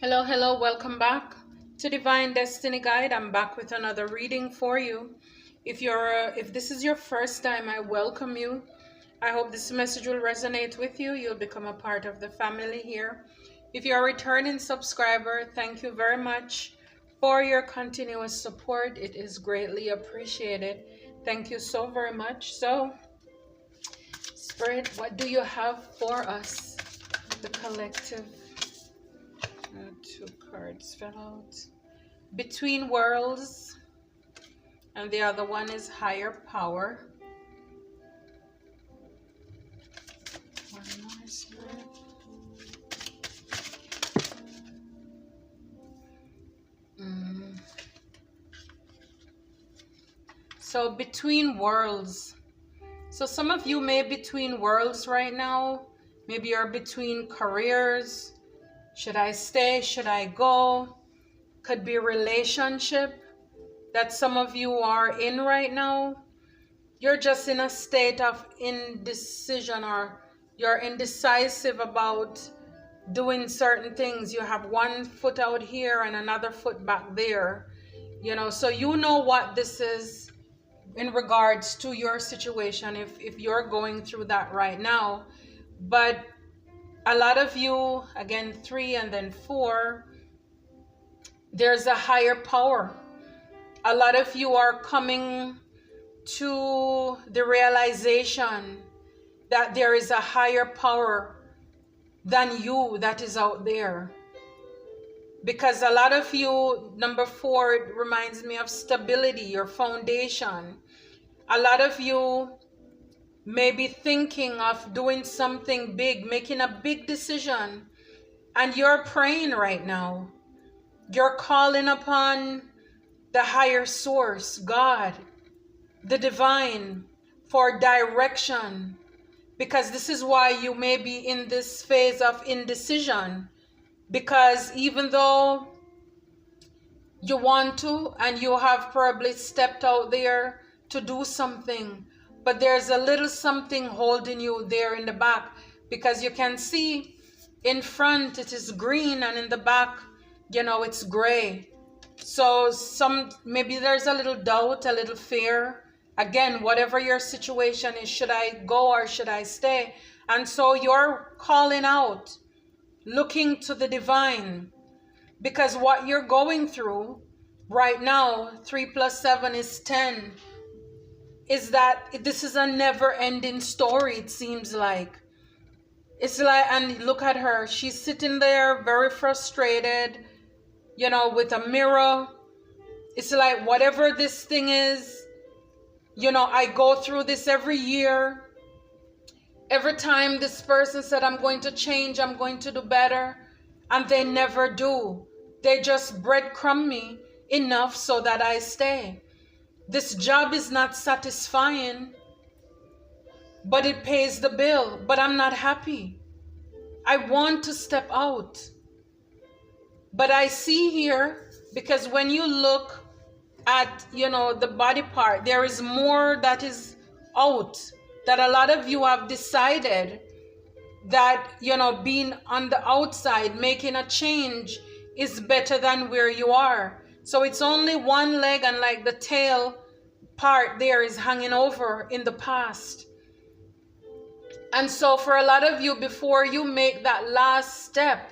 Hello, welcome back to Divine Destiny Guide. I'm back with another reading for you. If this is your first time, I welcome you. I hope this message will resonate with you. You'll become a part of the family here. If you're a returning subscriber, thank you very much for your continuous support. It is greatly appreciated. Thank you so very much. So, Spirit, what do you have for us, the collective? Two cards fell out. Between Worlds, and the other one is Higher Power. One more, Spirit. So Between Worlds. So some of you may be between worlds right now. Maybe you're between careers. Should I stay? Should I go? Could be a relationship that some of you are in right now. You're just in a state of indecision, or you're indecisive about doing certain things. You have one foot out here and another foot back there. So you know what this is in regards to your situation if you're going through that right now. But a lot of you, again, 3 and then 4, there's a higher power. A lot of you are coming to the realization that there is a higher power than you that is out there. Because a lot of you, number 4, it reminds me of stability, your foundation. A lot of you may be thinking of doing something big, making a big decision, and you're praying right now. You're calling upon the higher source, God, the divine, for direction, because this is why you may be in this phase of indecision. Because even though you want to, and you have probably stepped out there to do something, but there's a little something holding you there in the back, because you can see in front it is green and in the back, it's gray. So maybe there's a little doubt, a little fear. Again, whatever your situation is, should I go or should I stay? And so you're calling out, looking to the divine, because what you're going through right now, 3 + 7 is 10, is that this is a never-ending story. It seems like it's like, and look at her, she's sitting there very frustrated, with a mirror. It's like, whatever this thing is, I go through this every year. Every time this person said, I'm going to change, I'm going to do better, and they never do. They just breadcrumb me enough so that I stay. This job is not satisfying, but it pays the bill, but I'm not happy. I want to step out. But I see here, because when you look at, the body part, there is more that is out, that a lot of you have decided that, being on the outside, making a change is better than where you are. So it's only one leg, and like the tail part there is hanging over in the past. And so for a lot of you, before you make that last step,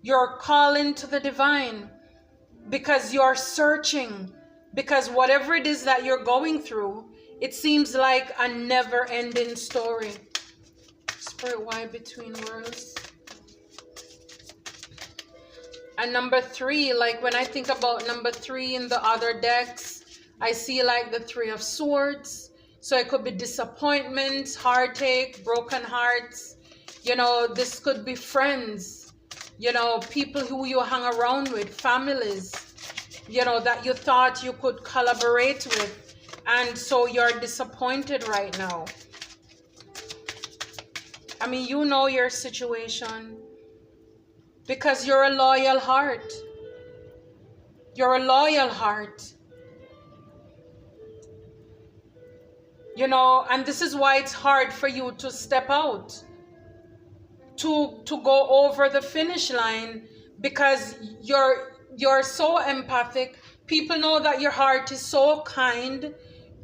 you're calling to the divine, because you're searching, because whatever it is that you're going through, it seems like a never-ending story. Spirit, why Between Worlds? And number 3, like when I think about number 3 in the other decks, I see like the 3 of Swords. So it could be disappointments, heartache, broken hearts. This could be friends, people who you hang around with, families, that you thought you could collaborate with. And so you're disappointed right now. I mean, your situation, because you're a loyal heart. You're a loyal heart. And this is why it's hard for you to step out, to go over the finish line, because you're so empathic. People know that your heart is so kind,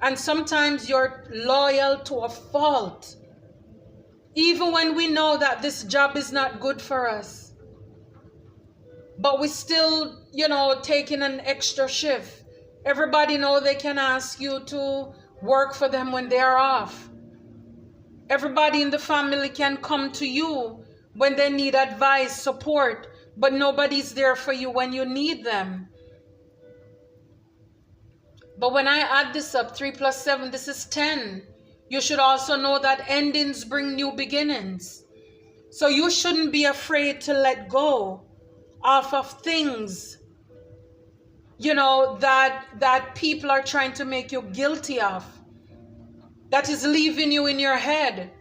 and sometimes you're loyal to a fault. Even when we know that this job is not good for us, but we still, taking an extra shift. Everybody know they can ask you to work for them when they are off. Everybody in the family can come to you when they need advice, support, but nobody's there for you when you need them. But when I add this up, 3 plus 7, this is 10. You should also know that endings bring new beginnings. So you shouldn't be afraid to let go of things, that people are trying to make you guilty of, that is leaving you in your head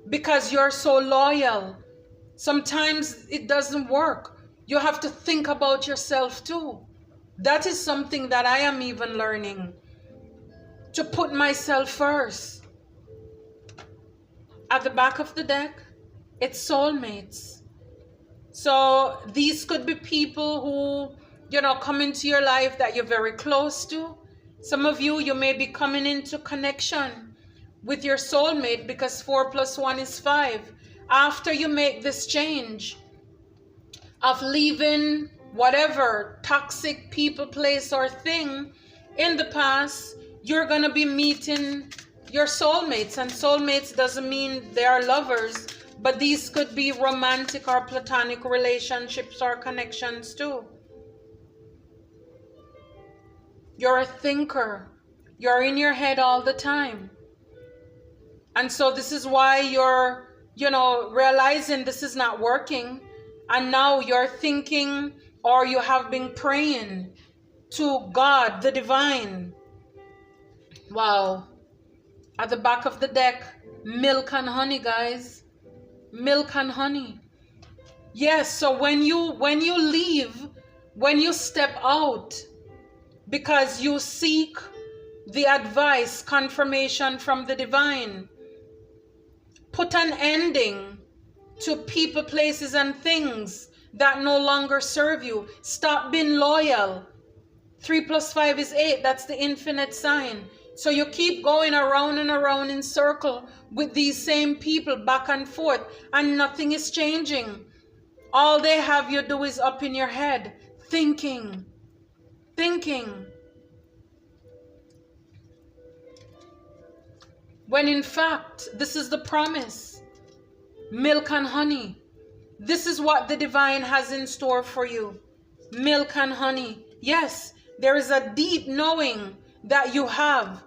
because you're so loyal. Sometimes it doesn't work. You have to think about yourself too. That is something that I am even learning, to put myself first. At the back of the deck, it's soulmates. So these could be people who, come into your life that you're very close to. Some of you, you may be coming into connection with your soulmate because 4 plus 1 is 5. After you make this change of leaving whatever toxic people, place, or thing in the past, you're going to be meeting your soulmates. And soulmates doesn't mean they are lovers, but these could be romantic or platonic relationships or connections too. You're a thinker. You're in your head all the time. And so this is why you're, realizing this is not working. And now you're thinking, or you have been praying to God, the divine. Wow. At the back of the deck, milk and honey, guys. Milk and honey. Yes, so when you leave, when you step out, because you seek the advice, confirmation from the divine, put an ending to people, places, and things that no longer serve you. Stop being loyal. 3 plus 5 is 8. That's the infinite sign. So you keep going around and around in circle with these same people back and forth, and nothing is changing. All they have you do is up in your head, thinking. When in fact, this is the promise. Milk and honey. This is what the divine has in store for you. Milk and honey. Yes, there is a deep knowing that you have.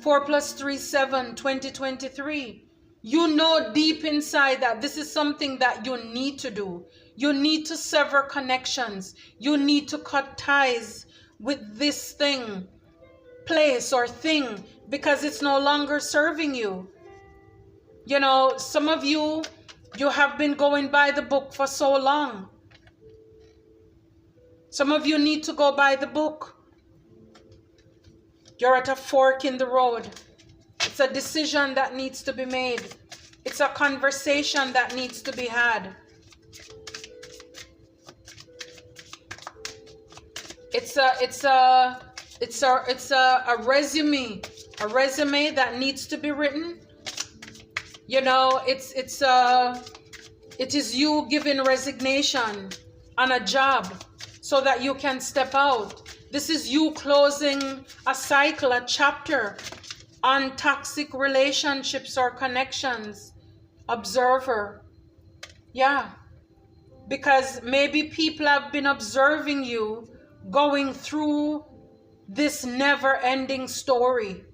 4 plus 3, 7, 2023. You know deep inside that this is something that you need to do. You need to sever connections. You need to cut ties with this thing, place, or thing, because it's no longer serving you. Some of you have been going by the book for so long. Some of you need to go by the book. You're at a fork in the road. It's a decision that needs to be made. It's a conversation that needs to be had. It's a resume that needs to be written. It is you giving resignation on a job so that you can step out. This is you closing a cycle, a chapter on toxic relationships or connections. Observer. Yeah. Because maybe people have been observing you going through this never-ending story,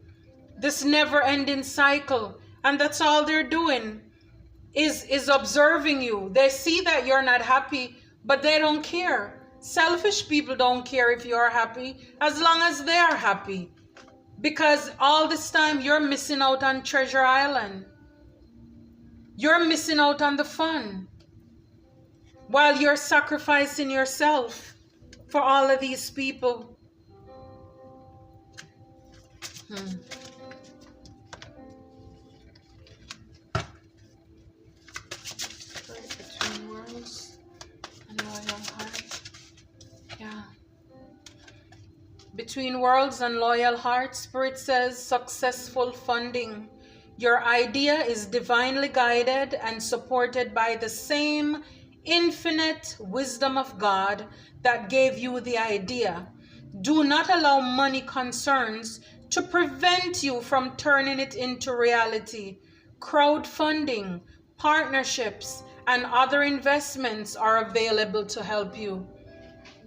this never-ending cycle. And that's all they're doing is observing you. They see that you're not happy, but they don't care. Selfish people don't care if you're happy as long as they are happy. Because all this time you're missing out on Treasure Island. You're missing out on the fun while you're sacrificing yourself for all of these people. Between worlds. Between worlds and loyal hearts, Spirit says successful funding. Your idea is divinely guided and supported by the same infinite wisdom of God that gave you the idea. Do not allow money concerns to prevent you from turning it into reality. Crowdfunding, partnerships, and other investments are available to help you.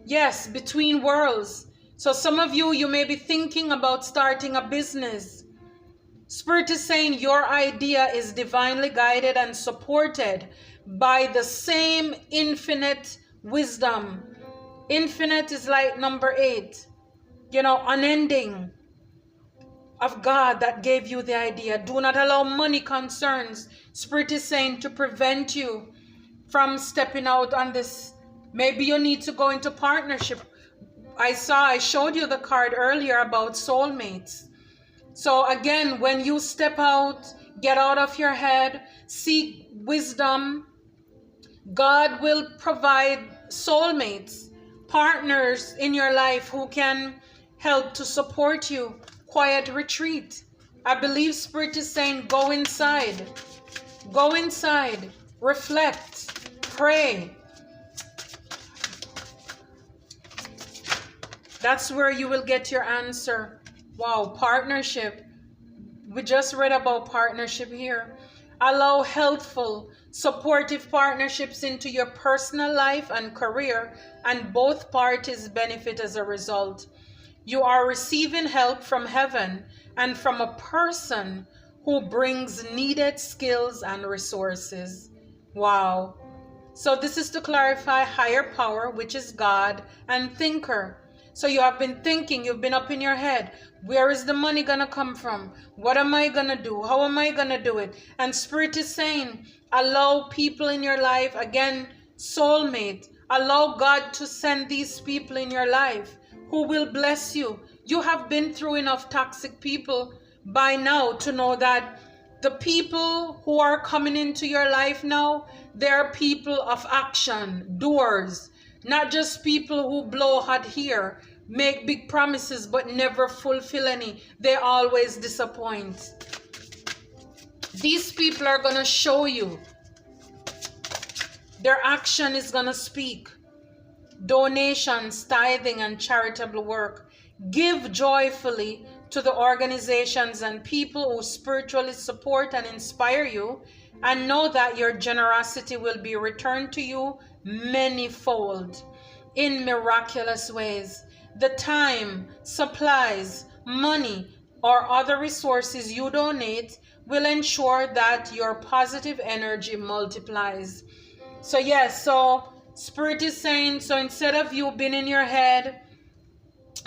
Yes, between worlds. So some of you, you may be thinking about starting a business. Spirit is saying your idea is divinely guided and supported by the same infinite wisdom. Infinite is like number 8, unending, of God that gave you the idea. Do not allow money concerns, Spirit is saying, to prevent you from stepping out on this. Maybe you need to go into partnership. I showed you the card earlier about soulmates. So again, when you step out, get out of your head, seek wisdom, God will provide soulmates, partners in your life who can help to support you. Quiet retreat. I believe Spirit is saying go inside. Go inside. Reflect. Pray. That's where you will get your answer. Wow, partnership. We just read about partnership here. Allow healthful, supportive partnerships into your personal life and career, and both parties benefit as a result. You are receiving help from heaven and from a person who brings needed skills and resources. Wow. So this is to clarify higher power, which is God, and thinker. So you have been thinking, you've been up in your head. Where is the money going to come from? What am I going to do? How am I going to do it? And Spirit is saying, allow people in your life, again, soulmate. Allow God to send these people in your life who will bless you. You have been through enough toxic people by now to know that the people who are coming into your life now, they're people of action, doers. Not just people who blow hot here, make big promises but never fulfill any. They always disappoint. These people are going to show you. Their action is going to speak. Donations, tithing, and charitable work. Give joyfully to the organizations and people who spiritually support and inspire you, and know that your generosity will be returned to you manyfold in miraculous ways. The time, supplies, money, or other resources you donate will ensure that your positive energy multiplies. So yes, so Spirit is saying, so instead of you being in your head,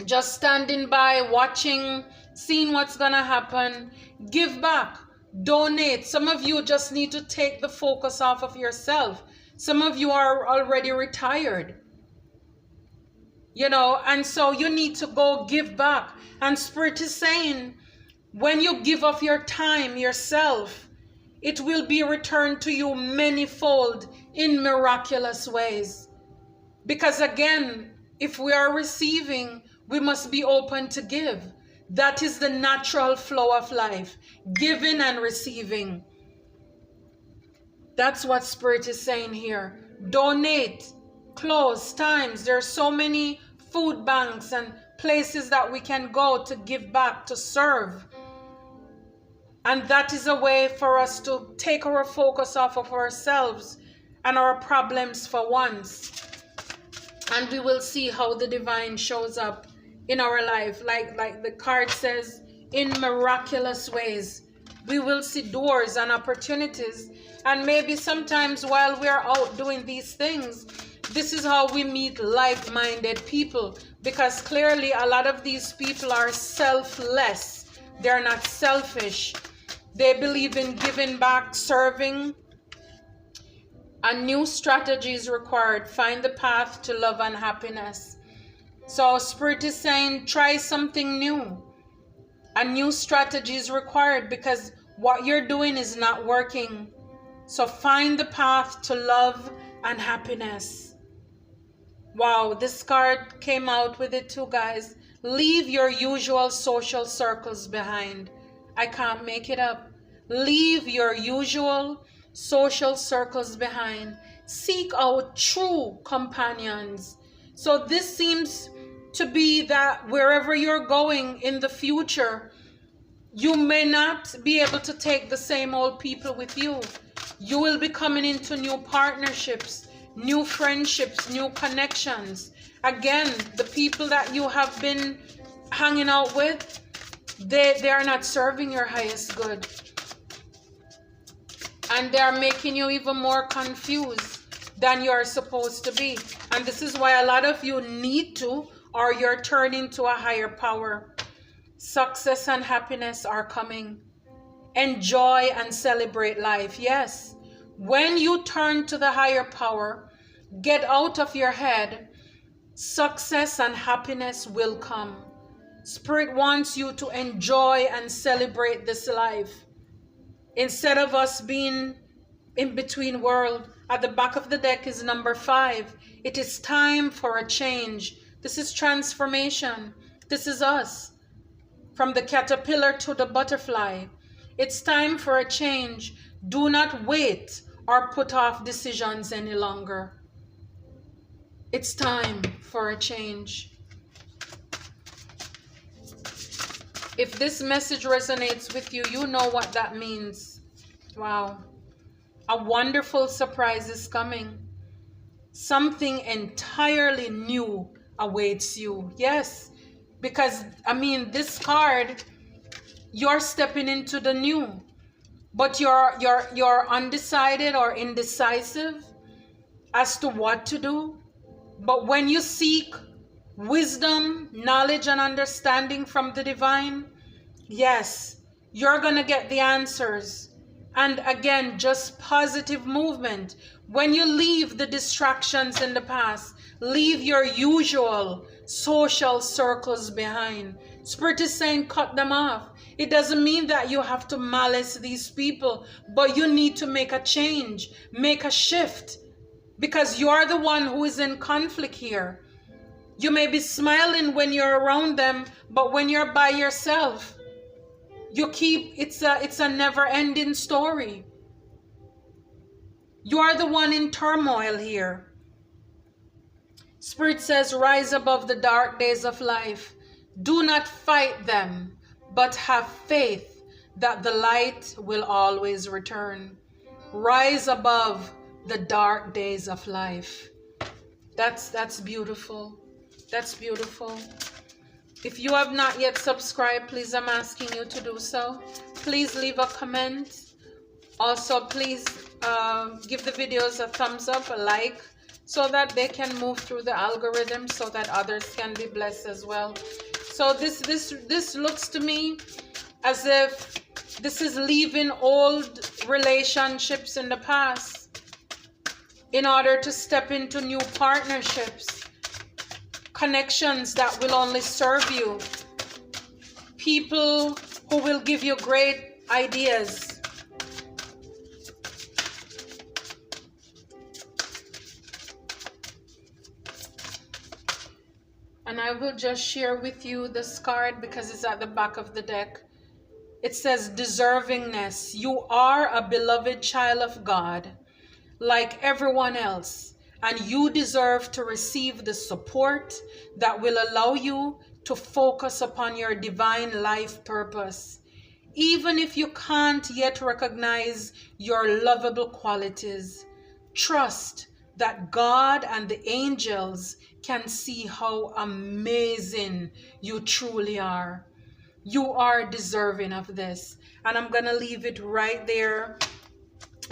just standing by, watching, seeing what's gonna happen, give back, donate. Some of you just need to take the focus off of yourself. Some of you are already retired, and so you need to go give back. And Spirit is saying, when you give of your time, yourself, it will be returned to you manyfold in miraculous ways. Because again, if we are receiving, we must be open to give. That is the natural flow of life, giving and receiving. That's what Spirit is saying here. Donate, clothes, times. There are so many food banks and places that we can go to give back, to serve. And that is a way for us to take our focus off of ourselves and our problems for once. And we will see how the divine shows up in our life. Like the card says, in miraculous ways. We will see doors and opportunities. And maybe sometimes while we are out doing these things, this is how we meet like-minded people. Because clearly a lot of these people are selfless. They're not selfish. They believe in giving back, serving. A new strategy is required. Find the path to love and happiness. So Spirit is saying, try something new. A new strategy is required because what you're doing is not working. So find the path to love and happiness. Wow, this card came out with it too, guys. Leave your usual social circles behind. I can't make it up. Leave your usual social circles behind. Seek out true companions. So this seems to be that wherever you're going in the future, you may not be able to take the same old people with you. You will be coming into new partnerships, new friendships, new connections. Again, the people that you have been hanging out with, they are not serving your highest good. And they are making you even more confused than you're supposed to be. And this is why a lot of you need to, or you're turning to a higher power. Success and happiness are coming. Enjoy and celebrate life. Yes. When you turn to the higher power, get out of your head, success and happiness will come. Spirit wants you to enjoy and celebrate this life. Instead of us being in between world, at the back of the deck is number 5. It is time for a change. This is transformation. This is us. From the caterpillar to the butterfly. It's time for a change. Do not wait or put off decisions any longer. It's time for a change. If this message resonates with you, you know what that means. Wow. A wonderful surprise is coming. Something entirely new awaits you. Yes. Because, I mean, this card, you're stepping into the new. But you're undecided or indecisive as to what to do. But when you seek wisdom, knowledge, and understanding from the divine, yes, you're going to get the answers. And again, just positive movement. When you leave the distractions in the past, leave your usual social circles behind. Spirit is saying cut them off. It doesn't mean that you have to malice these people, but you need to make a change, make a shift, because you are the one who is in conflict here. You may be smiling when you're around them, but when you're by yourself, it's a never-ending story. You are the one in turmoil here. Spirit says, rise above the dark days of life. Do not fight them, but have faith that the light will always return. Rise above the dark days of life. That's beautiful. That's beautiful. If you have not yet subscribed, please, I'm asking you to do so. Please leave a comment. Also, please give the videos a thumbs up, a like, so that they can move through the algorithm, so that others can be blessed as well. So this looks to me as if this is leaving old relationships in the past in order to step into new partnerships, connections that will only serve you, people who will give you great ideas. And I will just share with you this card because it's at the back of the deck. It says deservingness. You are a beloved child of God, like everyone else, and you deserve to receive the support that will allow you to focus upon your divine life purpose. Even if you can't yet recognize your lovable qualities, trust that God and the angels can see how amazing you truly are. You are deserving of this. And I'm going to leave it right there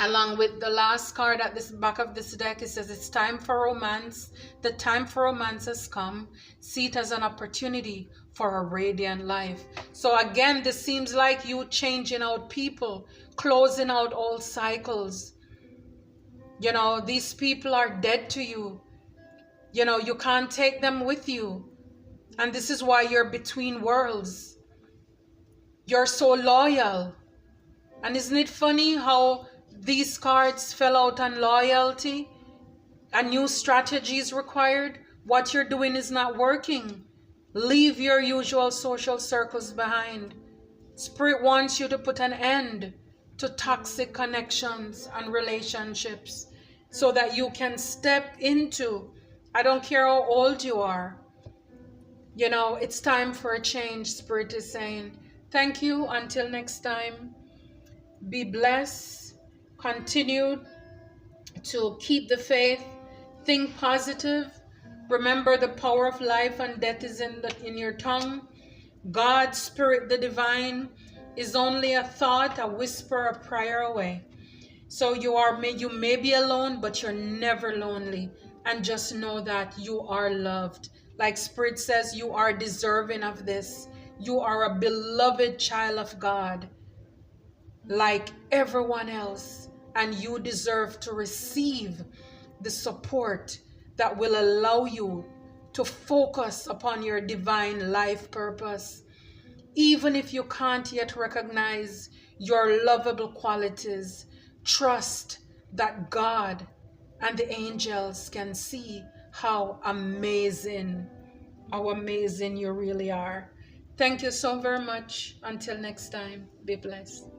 along with the last card at this back of this deck. It says it's time for romance. The time for romance has come. See it as an opportunity for a radiant life. So again, this seems like you changing out people, closing out old cycles. You know, these people are dead to you. You know, you can't take them with you. And this is why you're between worlds. You're so loyal. And isn't it funny how these cards fell out on loyalty? A new strategy is required. What you're doing is not working. Leave your usual social circles behind. Spirit wants you to put an end to toxic connections and relationships so that you can step into, I don't care how old you are, it's time for a change. Spirit is saying, thank you. Until next time, be blessed. Continue to keep the faith. Think positive. Remember the power of life and death is in your tongue. God, Spirit, the divine, is only a thought, a whisper, a prayer away. So you may be alone, but you're never lonely. And just know that you are loved. Like Spirit says, you are deserving of this. You are a beloved child of God, like everyone else. And you deserve to receive the support that will allow you to focus upon your divine life purpose. Even if you can't yet recognize your lovable qualities, trust that God and the angels can see how amazing you really are. Thank you so very much. Until next time, be blessed.